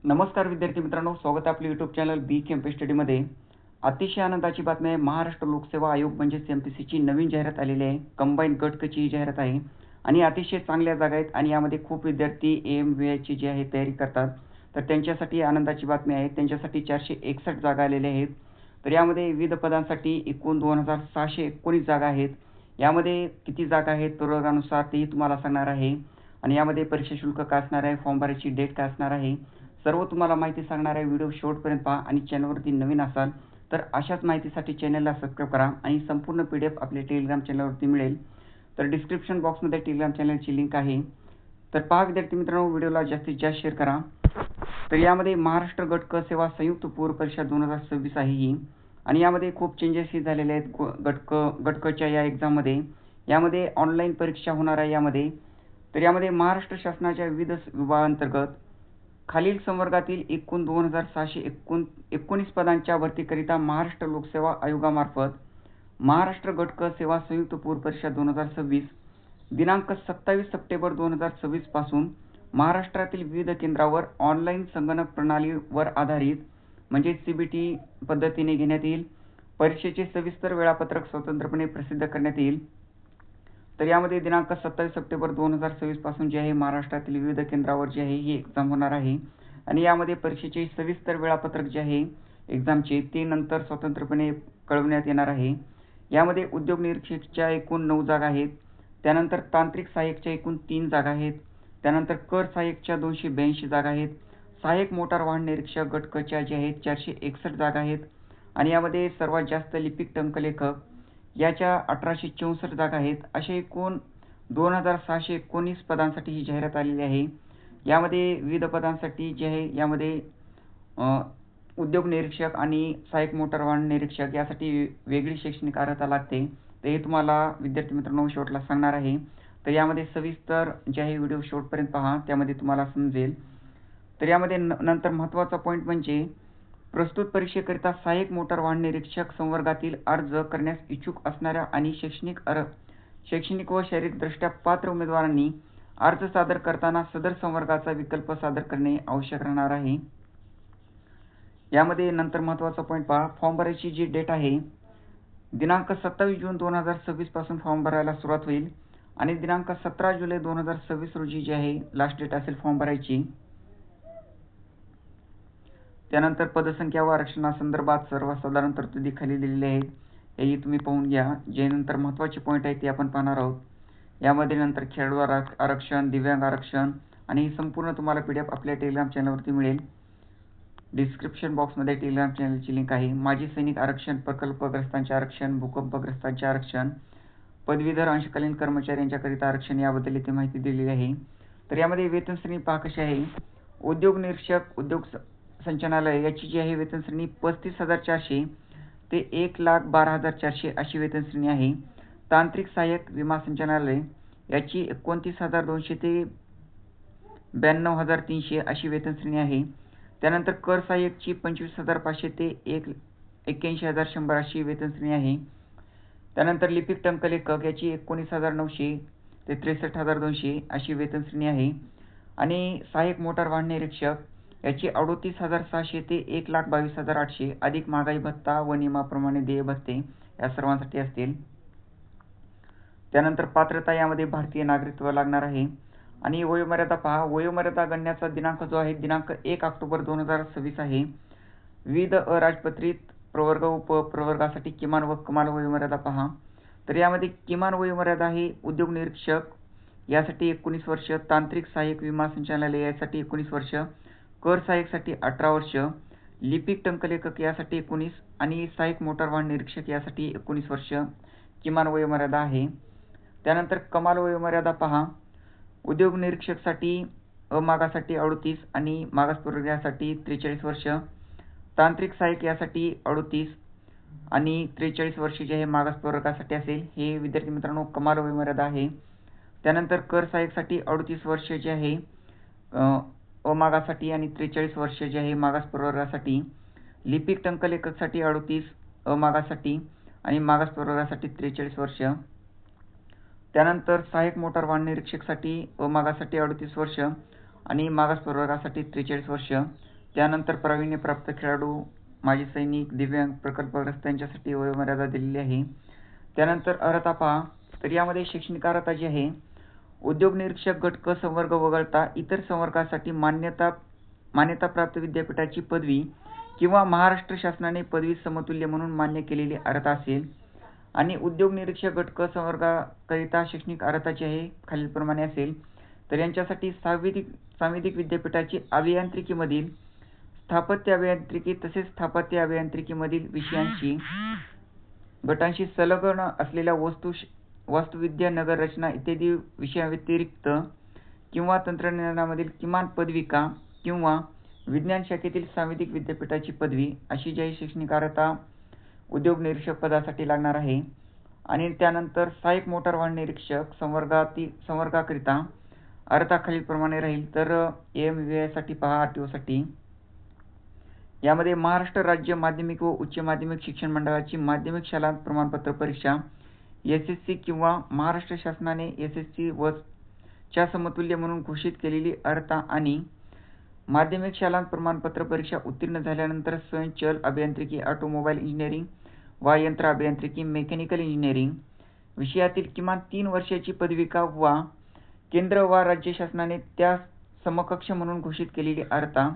नमस्कार विद्यार्थी मित्रांनो, स्वागत आहे आपल्या यूट्यूब चॅनल बी केम स्टडीमध्ये. अतिशय आनंदाची बातमी आहे. महाराष्ट्र लोकसेवा आयोग म्हणजेच एमपीसीची नवीन जाहिरात आलेली आहे. कंबाईंड गट क ची ही जाहिरात आहे आणि अतिशय चांगल्या जागा आहेत आणि यामध्ये खूप विद्यार्थी AMVI जी आहे तयारी करतात. तर त्यांच्यासाठी आनंदाची बातमी आहे. त्यांच्यासाठी 461 जागा आलेल्या आहेत. तर यामध्ये विविध पदांसाठी एकूण 2619 जागा आहेत. यामध्ये किती जागा आहेत प्रवर्गानुसार तेही तुम्हाला सांगणार आहे आणि यामध्ये परीक्षा शुल्क काय असणार आहे, फॉर्म भरायची डेट काय असणार आहे, सर्व तुम्हाला माहिती सांगणार आहे. व्हिडिओ शेवटपर्यंत पहा आणि चॅनलवरती नवीन असाल तर अशाच माहितीसाठी चॅनलला सबस्क्राईब करा आणि संपूर्ण PDF आपल्या टेलिग्राम चॅनलवरती मिळेल. तर डिस्क्रिप्शन बॉक्समध्ये टेलिग्राम चॅनलची लिंक आहे. तर पहा विद्यार्थी मित्रांनो, व्हिडिओला जास्तीत जास्त शेअर करा. तर यामध्ये महाराष्ट्र गट क सेवा संयुक्त पूर्व परीक्षा 2026 आहे ही आणि यामध्ये खूप चेंजेसही झालेले आहेत. गट क च्या या एक्झाममध्ये यामध्ये ऑनलाईन परीक्षा होणार आहे यामध्ये. तर यामध्ये महाराष्ट्र शासनाच्या विविध विभागांतर्गत खालील संवर्गातील एकूण 2619 पदांच्या भरतीकरिता महाराष्ट्र लोकसेवा आयोगामार्फत महाराष्ट्र गट क सेवा संयुक्त पूर्व परीक्षा 2026 दिनांक 27 सप्टेंबर 2026 पासून महाराष्ट्रातील विविध केंद्रावर ऑनलाईन संगणक प्रणालीवर आधारित म्हणजे CBT पद्धतीने घेण्यात येईल. परीक्षेचे सविस्तर वेळापत्रक स्वतंत्रपणे प्रसिद्ध करण्यात येईल. तर यामध्ये दिनांक 27 सप्टेंबर 2026 पासून जे आहे महाराष्ट्रातील विविध केंद्रावर जे आहे ही एक्झाम होणार आहे आणि यामध्ये परीक्षेचे सविस्तर वेळापत्रक जे आहे एक्झामचे ते नंतर स्वतंत्रपणे कळवण्यात येणार आहे. यामध्ये उद्योग निरीक्षकच्या एकूण 9 जागा आहेत. त्यानंतर तांत्रिक सहाय्यकच्या एकूण 3 जागा आहेत. त्यानंतर कर सहाय्यकच्या 282 जागा आहेत. सहाय्यक मोटार वाहन निरीक्षक गट क च्या जे आहेत 461 जागा आहेत आणि यामध्ये सर्वात जास्त लिपिक टंकलेखक याच्या 1864 जागा आहेत. अशा एकूण 2619 पदांसाठी ही जाहिरात आलेली आहे. यामध्ये विविध पदांसाठी जे आहे यामध्ये उद्योग निरीक्षक आणि सहाय्यक मोटार वाहन निरीक्षक यासाठी वेगळी शैक्षणिक अर्हता लागते. तर हे तुम्हाला विद्यार्थी मित्रांनो शेवटला सांगणार आहे. तर यामध्ये सविस्तर जे आहे व्हिडिओ शेवटपर्यंत पहा, त्यामध्ये तुम्हाला समजेल. तर यामध्ये नंतर महत्त्वाचा पॉईंट म्हणजे प्रस्तुत परीक्षेकरिता सहाय्यक मोटार वाहन निरीक्षक संवर्गातील अर्ज करण्यास इच्छुक असणाऱ्या आणि शैक्षणिक व शारीरिकदृष्ट्या पात्र उमेदवारांनी अर्ज सादर करताना सदर संवर्गाचा विकल्प सादर करणे आवश्यक राहणार आहे. यामध्ये नंतर महत्त्वाचा पॉईंट पहा, फॉर्म भरायची जी डेट आहे दिनांक 27 जून 2026 पासून फॉर्म भरायला सुरुवात होईल आणि दिनांक 17 जुलै 2026 रोजी जे आहे लास्ट डेट असेल फॉर्म भरायची. त्यानंतर पदसंख्या व आरक्षणासंदर्भात सर्वसाधारण तरतुदी खाली दिलेल्या आहेत, हेही तुम्ही पाहून घ्या. जे नंतर महत्त्वाचे पॉईंट आहेत ते आपण पाहणार आहोत. यामध्ये नंतर खेळाडू आरक्षण, दिव्यांग आरक्षण आणि ही संपूर्ण तुम्हाला PDF आपल्या टेलिग्राम चॅनलवरती मिळेल. डिस्क्रिप्शन बॉक्समध्ये टेलिग्राम चॅनलची लिंक आहे. माजी सैनिक आरक्षण, प्रकल्पग्रस्तांचे आरक्षण, भूकंपग्रस्तांचे आरक्षण, पदवीधर अंशकालीन कर्मचाऱ्यांच्याकरिता आरक्षण याबद्दल इथे माहिती दिलेली आहे. तर यामध्ये वेतन श्रेणी पहा कशी आहे. उद्योग निरीक्षक उद्योग संचालनालय याची जी आहे वेतन श्रेणी 35,400 ते 1,12,400 अशी वेतन श्रेणी आहे. तांत्रिक सहाय्यक विमा संचालनालय याची 29,200 ते 92,300 अशी वेतन श्रेणी आहे. त्यानंतर कर सहाय्यकची 25,500 ते 81,100 अशी वेतन श्रेणी आहे. त्यानंतर लिपिक टंकलेखक याची 19,900 ते 63,200 अशी वेतन श्रेणी आहे आणि सहाय्यक मोटार वाहन निरीक्षक याची 38,600 ते 1,22,800 अधिक महागाई भत्ता व नियमाप्रमाणे देय भत्ते या सर्वांसाठी असतील. त्यानंतर पात्रता यामध्ये भारतीय नागरिकत्व लागणार आहे आणि वयोमर्यादा पहा. वयोमर्यादा गणण्याचा दिनांक जो आहे दिनांक 1 ऑक्टोबर 2026 आहे. विविध अराजपत्रित प्रवर्ग उपप्रवर्गासाठी किमान व कमाल वयोमर्यादा पहा. तर यामध्ये किमान वयोमर्यादा ही उद्योग निरीक्षक यासाठी 19 वर्ष, तांत्रिक सहाय्यक विमा संचालनालय यासाठी 19 वर्ष, कर सहाय्यकसाठी 18 वर्ष, लिपिक टंकलेखक यासाठी 19 आणि सहाय्यक मोटार वाहन निरीक्षक यासाठी 19 वर्ष किमान वयोमर्यादा आहे. त्यानंतर कमाल वयोमर्यादा पहा. उद्योग निरीक्षकसाठी अमागासाठी 38 आणि मागास प्रवर्गासाठी 43 वर्ष, तांत्रिक सहाय्यक यासाठी 38 आणि 43 वर्ष जे आहे मागास प्रवर्गासाठी असेल. हे विद्यार्थी मित्रांनो कमाल वयोमर्यादा आहे. त्यानंतर कर सहाय्यकसाठी 38 वर्ष जे आहे अमागासाठी आणि 43 वर्ष जे आहे मागास प्रवर्गासाठी, लिपिक टंकलेखकसाठी 38 अमागासाठी आणि मागास प्रवर्गासाठी 43 वर्ष. त्यानंतर सहाय्यक मोटार वाहन निरीक्षकसाठी अमागासाठी 38 वर्ष आणि मागास प्रवर्गासाठी 43 वर्ष. त्यानंतर प्रावीण्यप्राप्त खेळाडू, माजी सैनिक, दिव्यांग, प्रकल्पग्रस्त यांच्यासाठी वयोमर्यादा दिलेली आहे. त्यानंतर अर्हता पहा, तर यामध्ये शैक्षणिक अर्हता जी आहे, उद्योग निरीक्षक गट क संवर्ग वगळता इतर संवर्गासाठी मान्यताप्राप्त विद्यापीठाची पदवी किंवा महाराष्ट्र शासनाने पदवी समतुल्य म्हणून मान्य केलेली अर्हता असेल. आणि उद्योग निरीक्षक गट क संवर्गाकरिता शैक्षणिक अर्हता जी आहे खालीलप्रमाणे असेल. तर यांच्यासाठी सांविधिक विद्यापीठाची अभियांत्रिकीमधील स्थापत्य अभियांत्रिकी तसेच स्थापत्य अभियांत्रिकीमधील गटांशी संलग्न असलेल्या वास्तुविद्या, नगररचना इत्यादी विषयाव्यतिरिक्त किंवा तंत्रज्ञानामधील किमान पदविका किंवा विज्ञान शाखेतील सांविधिक विद्यापीठाची पदवी अशी जी शैक्षणिक अर्हता उद्योग निरीक्षक पदासाठी लागणार आहे. आणि त्यानंतर सहाय्यक मोटार वाहन निरीक्षक संवर्गाकरिता अर्हता खालीलप्रमाणे राहील. तर AMVI पहा, RTO साठी यामध्ये महाराष्ट्र राज्य माध्यमिक व उच्च माध्यमिक शिक्षण मंडळाची माध्यमिक शालांत प्रमाणपत्र परीक्षा SSC किंवा महाराष्ट्र शासनाने SSC व च्या समतुल्य म्हणून घोषित केलेली अर्हता आणि माध्यमिक शालांत प्रमाणपत्र परीक्षा उत्तीर्ण झाल्यानंतर स्वयंचल अभियांत्रिकी, ऑटोमोबाईल इंजिनिअरिंग वा यंत्र अभियांत्रिकी, मेकॅनिकल इंजिनिअरिंग विषयातील किमान 3 वर्षाची पदविका वा केंद्र वा राज्य शासनाने त्या समकक्ष म्हणून घोषित केलेली अर्हता.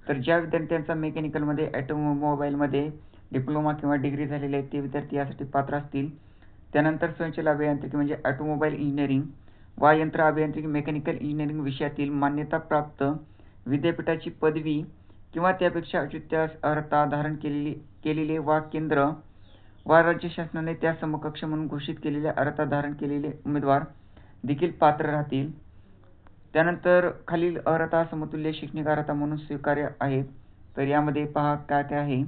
तर ज्या विद्यार्थ्यांचा मेकॅनिकलमध्ये, ऑटोमोबाईलमध्ये डिप्लोमा किंवा डिग्री झालेले आहेत ते विद्यार्थी यासाठी पात्र असतील. त्यानंतर स्वयंचल अभियांत्रिकी म्हणजे ऑटोमोबाईल इंजिनिअरिंग वा यंत्र अभियांत्रिकी, मेकॅनिकल इंजिनिअरिंग विषयातील मान्यताप्राप्त विद्यापीठाची पदवी किंवा त्यापेक्षा उच्च अर्हता धारण केलेले वा केंद्र वा राज्य शासनाने त्या समकक्ष म्हणून घोषित केलेल्या अर्हता धारण केलेले उमेदवार देखील पात्र राहतील. त्यानंतर खालील अर्हता समतुल्य शैक्षणिक अर्हता म्हणून स्वीकार्य आहेत. तर यामध्ये पहा काय काय आहे.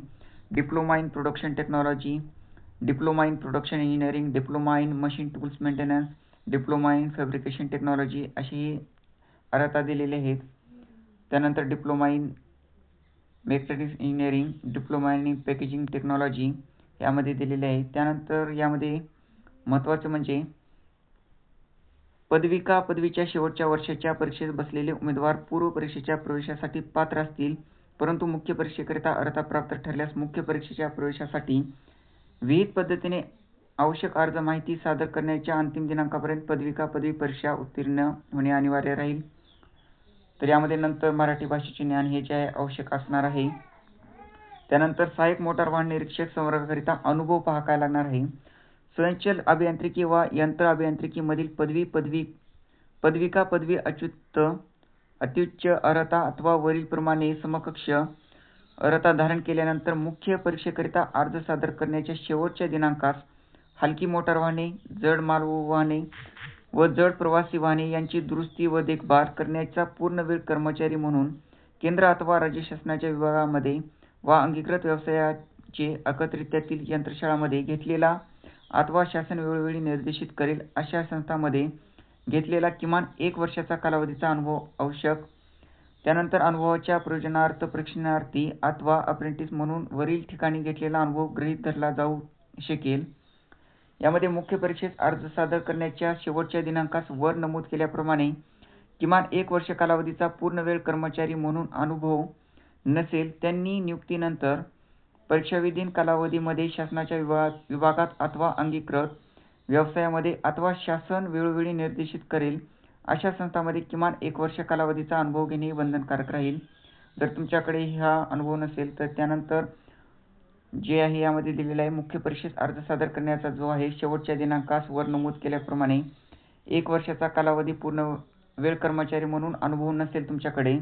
Diploma in production technology, diploma in production engineering, diploma in machine tools maintenance, diploma in fabrication technology अशी अर्हता दिलेली आहेत. त्यानंतर diploma in mechanics engineering, diploma in packaging technology यामध्ये दिलेले आहे. त्यानंतर यामध्ये महत्त्वाचं म्हणजे पदवीच्या शेवटच्या वर्षाच्या परीक्षेत बसलेले उमेदवार पूर्व परीक्षेच्या प्रवेशासाठी पात्र असतील, परंतु मुख्य परीक्षेकरिता अर्हता प्राप्त ठरल्यास मुख्य परीक्षेच्या प्रवेशासाठी विहित पद्धतीने आवश्यक अर्ज माहिती सादर करण्याच्या अंतिम दिनांकापर्यंत पदवी परीक्षा उत्तीर्ण होणे अनिवार्य राहील. तर यामध्ये नंतर मराठी भाषेचे ज्ञान हे जे आहे आवश्यक असणार आहे. त्यानंतर सहाय्यक मोटार वाहन निरीक्षक संवर्गाकरिता अनुभव पहा काय लागणार आहे. स्वयंचल अभियांत्रिकी वा यंत्र अभियांत्रिकीमधील पदविका, पदवी अत्युच्च अर्हता अथवा वरीलप्रमाणे समकक्ष अर्हता धारण केल्यानंतर मुख्य परीक्षेकरिता अर्ज सादर करण्याच्या शेवटच्या दिनांकास हलकी मोटार वाहने, जड मालवाहू वाहने व जड प्रवासी वाहने यांची दुरुस्ती व देखभाल करण्याचा पूर्णवेळ कर्मचारी म्हणून केंद्र अथवा राज्य शासनाच्या विभागामध्ये वा अंगीकृत व्यवसायाचे एकत्रितातील यंत्रशाळांमध्ये घेतलेला अथवा शासन वेळोवेळी निर्देशित करेल अशा संस्थांमध्ये घेतलेला किमान 1 वर्षाचा कालावधीचा अनुभव आवश्यक. त्यानंतर अनुभवाच्या प्रयोजनार्थ प्रशिक्षणार्थी अथवा अप्रेंटिस म्हणून वरील ठिकाणी घेतलेला अनुभव गृहीत धरला जाऊ शकेल. यामध्ये मुख्य परीक्षेस अर्ज सादर करण्याच्या शेवटच्या दिनांकास वर नमूद केल्याप्रमाणे किमान 1 वर्ष कालावधीचा पूर्णवेळ कर्मचारी म्हणून अनुभव नसेल त्यांनी नियुक्तीनंतर परीक्षाविधीन कालावधीमध्ये शासनाच्या विभागात अथवा अंगीकृत व्यवसायामध्ये अथवा शासन वेळोवेळी निर्देशित करेल अशा संस्थांमध्ये किमान 1 वर्ष कालावधीचा अनुभव घेणे बंधनकारक राहील. जर तुमच्याकडे हा अनुभव नसेल तर त्यानंतर जे आहे यामध्ये दिलेला आहे मुख्य परीक्षेस अर्ज सादर करण्याचा जो आहे शेवटच्या दिनांकास वर नमूद केल्याप्रमाणे 1 वर्षाचा कालावधी पूर्ण वेळ कर्मचारी म्हणून अनुभव नसेल तुमच्याकडे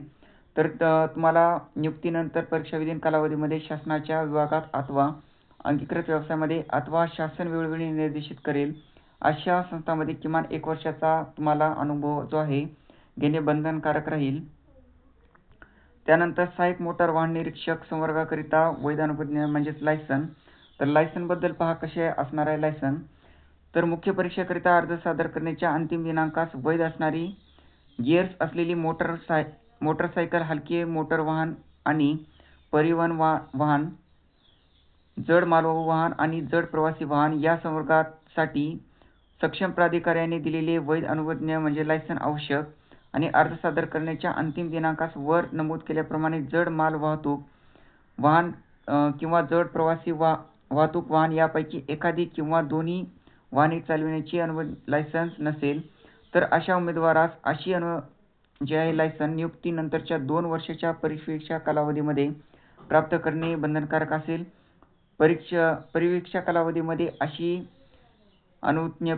तर तुम्हाला नियुक्तीनंतर परीक्षाविधीन कालावधीमध्ये शासनाच्या विभागात अथवा अंगीकृत व्यवसायामध्ये अथवा शासन वेळोवेळी निर्देशित करेल अशा संस्थांमध्ये किमान 1 वर्षाचा तुम्हाला अनुभव जो आहे घेणे बंधनकारक राहील. त्यानंतर सहाय्यक मोटार वाहन निरीक्षक संवर्गाकरिता वैध अनुज्ञा म्हणजेच लायसन. तर लायसनबद्दल पहा कसे असणार आहे लायसन. तर मुख्य परीक्षेकरिता अर्ज सादर करण्याच्या अंतिम दिनांकास वैध असणारी गिअर्स असलेली मोटरसायकल, हलके मोटर वाहन आणि परिवहन वाहन, जड मालवाहू वाहन आणि जड प्रवासी वाहन या संवर्गासाठी सक्षम प्राधिकाऱ्याने दिलेले वैध अनुज्ञा म्हणजे लायसन आवश्यक. आणि अर्ज सादर करण्याच्या अंतिम दिनांकास वर नमूद केल्याप्रमाणे जड माल वाहतूक वाहन किंवा जड प्रवासी वाहतूक वाहन यापैकी एखादी किंवा दोन्ही वाहने चालविण्याची लायसन्स नसेल तर अशा उमेदवारास अशी जे आहे लायसन नियुक्तीनंतरच्या 2 वर्षाच्या परिवीक्षा कालावधीमध्ये प्राप्त करणे बंधनकारक असेल. परिवीक्षा कालावधीमध्ये अशी अनुज्ञ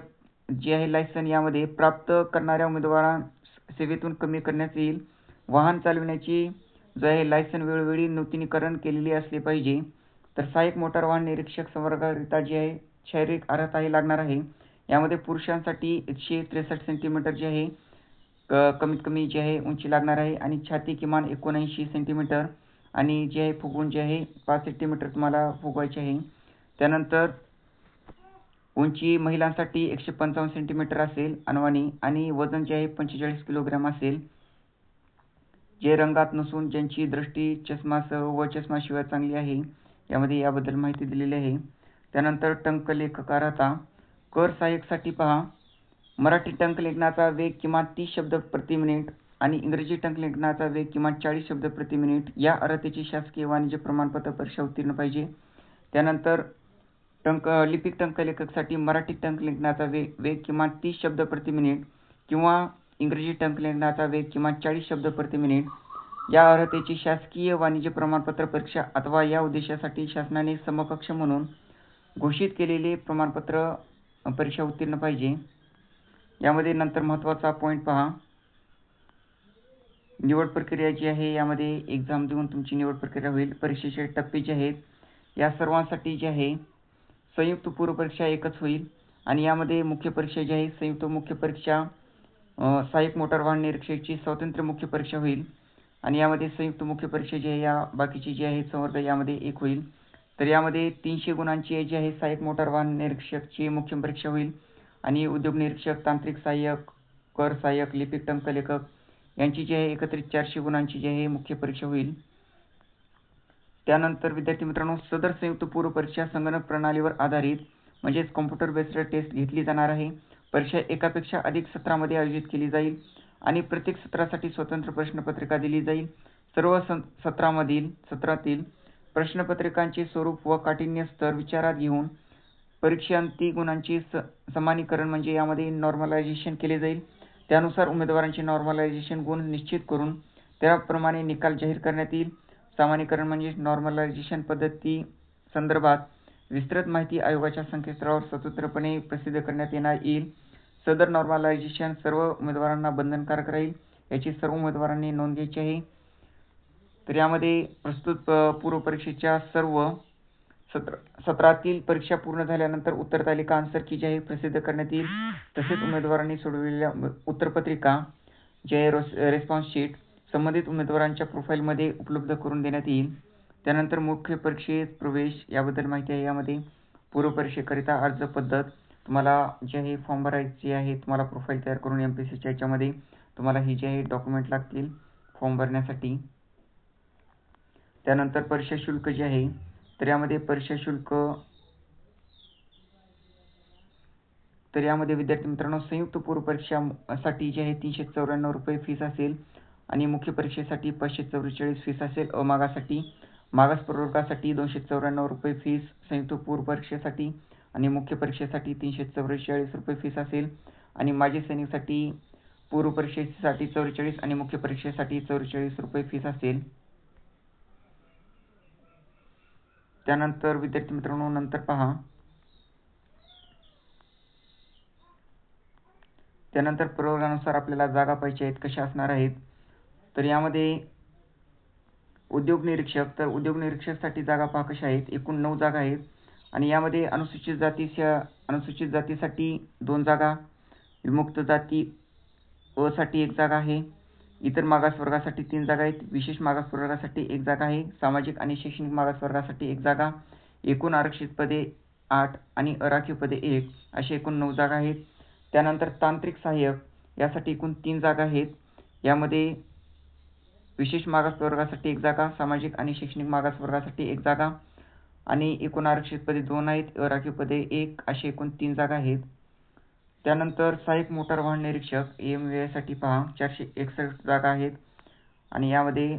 जे आहे लायसन यामध्ये प्राप्त करणाऱ्या उमेदवारांस सेवेतून कमी करण्यात येईल. वाहन चालविण्याची जो आहे लायसन वेळोवेळी नूतनीकरण केलेली असले पाहिजे. तर सहाय्यक मोटार वाहन निरीक्षक संवर्गाकरिता जे आहे शारीरिक अर्हता ही लागणार आहे. यामध्ये पुरुषांसाठी 163 सेंटीमीटर जे आहे कमीत कमी जे आहे उंची लागणार आहे आणि छाती किमान 79 सेंटीमीटर आणि जे आहे फुगवून जे आहे 5 सेंटीमीटर तुम्हाला फुगवायचे आहे. त्यानंतर उंची महिलांसाठी 155 सेंटीमीटर असेल अनवाणी आणि वजन जे आहे 45 किलोग्रॅम असेल. जे रंगात नसून ज्यांची दृष्टी चष्मासह व चष्माशिवाय चांगली आहे यामध्ये याबद्दल माहिती दिलेली आहे. त्यानंतर टंकलेखक अर्हता कर सहाय्यकसाठी पहा. मराठी टंकलेखनाचा वेग किमान 30 शब्द प्रति मिनिट आणि इंग्रजी टंकलेखनाचा वेग किमान 40 शब्द प्रति मिनिट या अर्हतेची शासकीय वाणिज्य प्रमाणपत्र परीक्षा उत्तीर्ण पाहिजे. त्यानंतर लिपिक टंकलेखकसाठी मराठी टंकलेखनाचा वेग किमान 30 शब्द प्रति मिनिट किंवा इंग्रजी टंकलेखनाचा वेग किमान 40 शब्द प्रति मिनिट या अर्हतेची शासकीय वाणिज्य प्रमाणपत्र परीक्षा अथवा या उद्देशासाठी शासनाने समकक्ष म्हणून घोषित केलेले प्रमाणपत्र परीक्षा उत्तीर्ण पाहिजे. यामध्ये नंतर महत्त्वाचा पॉईंट पहा. निवड प्रक्रिया जी आहे यामध्ये एक्झाम देऊन तुमची निवड प्रक्रिया होईल. परीक्षेचे टप्पे जे आहेत या सर्वांसाठी जे आहे संयुक्त पूर्व परीक्षा एकच होईल आणि यामध्ये मुख्य परीक्षा जी आहे संयुक्त मुख्य परीक्षा सहाय्यक मोटार वाहन निरीक्षकाची स्वतंत्र मुख्य परीक्षा होईल आणि यामध्ये संयुक्त मुख्य परीक्षा जी आहे या बाकीची जी आहे संवर्ग यामध्ये एक होईल. तर यामध्ये 300 गुणांची जी आहे सहाय्यक मोटार वाहन निरीक्षकची मुख्य परीक्षा होईल आणि उद्योग निरीक्षक, तांत्रिक सहाय्यक, कर सहाय्यक, लिपिक टंकलेखक यांची जी आहे एकत्रित 400 गुणांची जी आहे मुख्य परीक्षा होईल. त्यानंतर विद्यार्थी मित्रांनो सदर संयुक्त पूर्व परीक्षा संगणक प्रणालीवर आधारित म्हणजेच कॉम्प्युटर बेस्ड टेस्ट घेतली जाणार आहे. परीक्षा एकापेक्षा अधिक सत्रामध्ये आयोजित केली जाईल आणि प्रत्येक सत्रासाठी स्वतंत्र प्रश्नपत्रिका दिली जाईल. सर्व सत्रातील प्रश्नपत्रिकांचे स्वरूप व काठिण्य स्तर विचारात घेऊन परीक्षांती गुणांचे समानीकरण म्हणजे यामध्ये नॉर्मलायझेशन केले जाईल. त्यानुसार उमेदवारांचे नॉर्मलायझेशन गुण निश्चित करून त्याप्रमाणे निकाल जाहीर करण्यात येईल. सामान्यीकरण म्हणजे नॉर्मलायझेशन पद्धती संदर्भात विस्तृत माहिती आयोगाच्या संकेतस्थळावर स्वतंत्रपणे प्रसिद्ध करण्यात येईल. सदर नॉर्मलायझेशन सर्व उमेदवारांना बंधनकारक राहील याची सर्व उमेदवारांनी नोंद घ्यायची आहे. तर यामध्ये प्रस्तुत पूर्व परीक्षेच्या सर्व सत्रातील परीक्षा पूर्ण झाल्यानंतर उत्तरतालिका आन्सर की जी आहे प्रसिद्ध करण्यात येईल. तसेच उमेदवारांनी सोडवलेल्या उत्तरपत्रिका जे आहे रेस्पॉन्स शीट संबंधित उमेदवारांच्या प्रोफाईलमध्ये उपलब्ध करून देण्यात येईल. त्यानंतर मुख्य परीक्षेत प्रवेश याबद्दल माहिती आहे. यामध्ये पूर्व परीक्षेकरिता अर्ज पद्धत तुम्हाला जे आहे फॉर्म भरायची आहे. तुम्हाला प्रोफाईल तयार करून MPSCच्या याच्यामध्ये तुम्हाला ही जे आहे डॉक्युमेंट लागतील फॉर्म भरण्यासाठी. त्यानंतर परीक्षा शुल्क जे आहे तर यामध्ये परीक्षा शुल्क तर यामध्ये विद्यार्थी मित्रांनो संयुक्त पूर्व परीक्षासाठी जे आहे 394 रुपये फीस असेल आणि मुख्य परीक्षेसाठी 544 फीस असेल. अमागासाठी मागास प्रवर्गासाठी 294 रुपये फीस संयुक्त पूर्व परीक्षेसाठी आणि मुख्य परीक्षेसाठी 344 रुपये फीस असेल आणि माजी सैनिकसाठी पूर्व परीक्षेसाठी 44 आणि मुख्य परीक्षेसाठी 44 रुपये फीस असेल. त्यानंतर विद्यार्थी मित्रांनो नंतर पहा. त्यानंतर प्रवर्गानुसार आपल्याला जागा पाहिजे आहेत कशा असणार आहेत. तर यामध्ये उद्योग निरीक्षक तर उद्योग निरीक्षकसाठी जागा पहा कशा आहेत. एकूण 9 जागा आहेत आणि यामध्ये अनुसूचित जातीसाठी 2 जागा, विमुक्त जाती अ साठी 1 जागा आहे, इतर मागास वर्गासाठी 3 जागा आहेत, विशेष मागास वर्गासाठी 1 जागा आहे, सामाजिक आणि शैक्षणिक मागास वर्गासाठी 1 जागा. एकूण आरक्षित पदे 8 आणि अराखीव पदे 1 अशी एकूण 9 जागा आहेत. त्यानंतर तांत्रिक सहाय्यक यासाठी एकूण 3 जागा आहेत. यामध्ये विशेष मागास वर्गासाठी 1 जागा, सामाजिक आणि शैक्षणिक मागास वर्गासाठी 1 जागा आणि एकूण आरक्षित पदे 2 आहेत, अराखीव पदे 1 अशी एकूण 3 जागा आहेत. त्यानंतर सहाय्यक मोटार वाहन निरीक्षक AMVI पहा 461 जागा आहेत आणि यामध्ये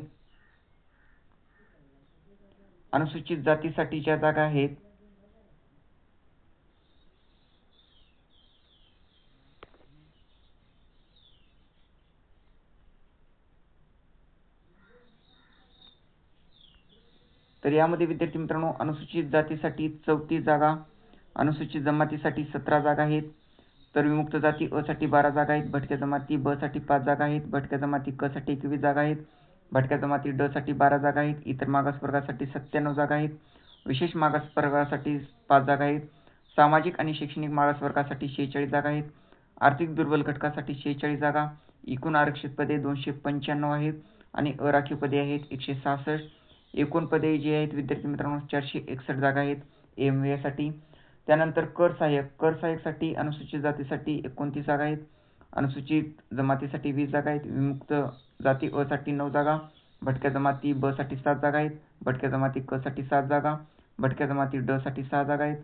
अनुसूचित जातीसाठीच्या जागा आहेत तर यामध्ये विद्यार्थी मित्रांनो अनुसूचित जातीसाठी 34 जागा, अनुसूचित जमातीसाठी 17 जागा आहेत, तर विमुक्त जाती अ साठी 12 जागा आहेत, भटक्या जमाती ब साठी 5 जागा आहेत, भटक्या जमाती क साठी 21 जागा आहेत, भटक्या जमाती ड साठी 12 जागा आहेत, इतर मागासवर्गासाठी 97 जागा आहेत, विशेष मागासवर्गासाठी 5 जागा आहेत, सामाजिक आणि शैक्षणिक मागासवर्गासाठी 46 जागा आहेत, आर्थिक दुर्बल घटकासाठी 46 जागा, एकूण आरक्षित पदे 295 आहेत आणि अराखीव पदे आहेत 166. एकूण पदे जी आहेत विद्यार्थी मित्रांनो 461 जागा आहेत AMVI साठी. त्यानंतर कर सहाय्यकसाठी अनुसूचित जातीसाठी 29 जागा आहेत, अनुसूचित जमातीसाठी 20 जागा आहेत, विमुक्त जाती अ साठी 9 जागा, भटक्या जमाती ब साठी 7 जागा आहेत, भटक्या जमाती क साठी 7 जागा, भटक्या जमाती ड साठी 6 जागा आहेत,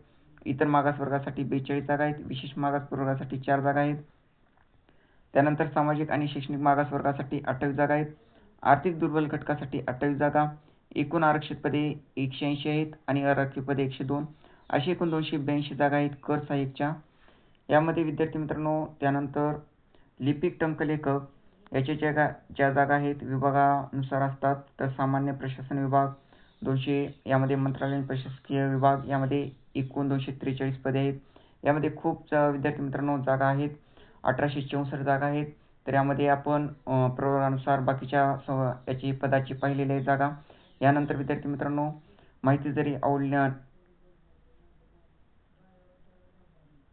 इतर मागासवर्गासाठी 42 जागा आहेत, विशेष मागासवर्गासाठी 4 जागा आहेत. त्यानंतर सामाजिक आणि शैक्षणिक मागासवर्गासाठी 28 जागा आहेत, आर्थिक दुर्बल घटकासाठी 28 जागा, एकूण आरक्षित पदे 180 आहेत आणि अराखीव पदे 102, अशी एकूण 282 जागा आहेत कर सहाय्यकच्या. यामध्ये विद्यार्थी मित्रांनो त्यानंतर लिपिक टंकलेखक याच्या ज्या जागा आहेत विभागानुसार असतात, तर सामान्य प्रशासन विभाग 200, यामध्ये मंत्रालयीन प्रशासकीय विभाग यामध्ये एकूण 243 पदे आहेत. यामध्ये खूप विद्यार्थी मित्रांनो जागा आहेत, 1864 जागा आहेत. तर यामध्ये आपण प्रवर्गानुसार बाकीच्या याची पदाची पाहिलेली आहे जागा. यानंतर विद्यार्थी मित्रांनो माहिती जरी आवडल्या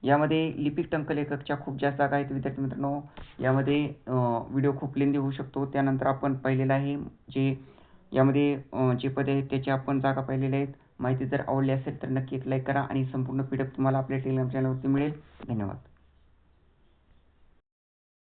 यामध्ये लिपिक टंकलेखकच्या खूप जास्त जागा आहेत विद्यार्थी मित्रांनो. यामध्ये व्हिडिओ खूप लेंदी होऊ शकतो. त्यानंतर आपण पाहिलेलं आहे जे यामध्ये जे पदे आहेत त्याची आपण जागा पाहिलेल्या आहेत. माहिती जर आवडली असेल तर नक्की एक लाईक करा आणि संपूर्ण PDF तुम्हाला आपल्या टेलिग्राम चॅनलवरती मिळेल. धन्यवाद.